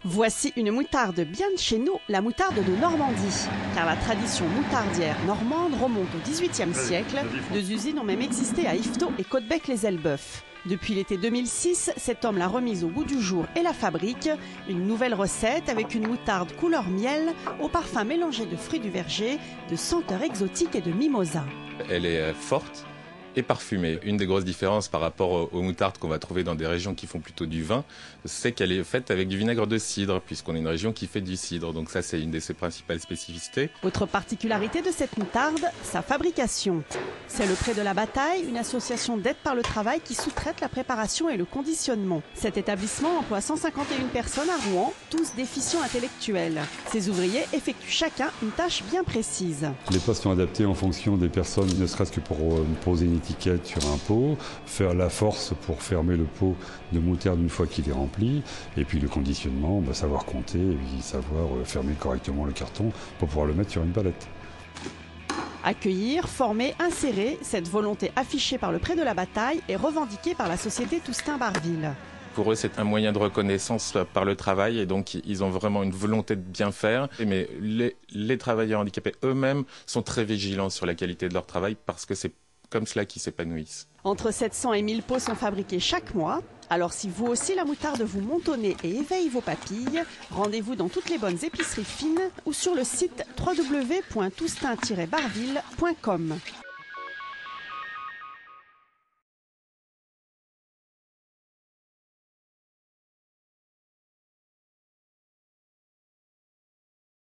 Voici une moutarde bien de chez nous, la moutarde de Normandie. Car la tradition moutardière normande remonte au XVIIIe siècle. Deux usines ont même existé à Yvetot et Caudebec-les-Elbeuf. Depuis l'été 2006, cet homme l'a remise au goût du jour et la fabrique. Une nouvelle recette avec une moutarde couleur miel, au parfum mélangé de fruits du verger, de senteurs exotiques et de mimosa. Elle est forte et parfumée. Une des grosses différences par rapport aux moutardes qu'on va trouver dans des régions qui font plutôt du vin, c'est qu'elle est faite avec du vinaigre de cidre, puisqu'on est une région qui fait du cidre. Donc ça, c'est une de ses principales spécificités. Autre particularité de cette moutarde, sa fabrication. C'est le Pré de la Bataille, une association d'aide par le travail qui sous-traite la préparation et le conditionnement. Cet établissement emploie 151 personnes à Rouen, tous déficients intellectuels. Ces ouvriers effectuent chacun une tâche bien précise. Les postes sont adaptés en fonction des personnes, ne serait-ce que pour poser une étiquette sur un pot, faire la force pour fermer le pot de moutarde une fois qu'il est rempli, et puis le conditionnement, savoir compter et puis savoir fermer correctement le carton pour pouvoir le mettre sur une palette. Accueillir, former, insérer, cette volonté affichée par le Pré de la Bataille est revendiquée par la société Toustain-Barville. Pour eux, c'est un moyen de reconnaissance par le travail et donc ils ont vraiment une volonté de bien faire. Mais les travailleurs handicapés eux-mêmes sont très vigilants sur la qualité de leur travail parce que c'est comme cela qu'ils s'épanouissent. Entre 700 et 1000 pots sont fabriqués chaque mois. Alors si vous aussi la moutarde vous monte au nez et éveille vos papilles, rendez-vous dans toutes les bonnes épiceries fines ou sur le site www.toustain-barville.com.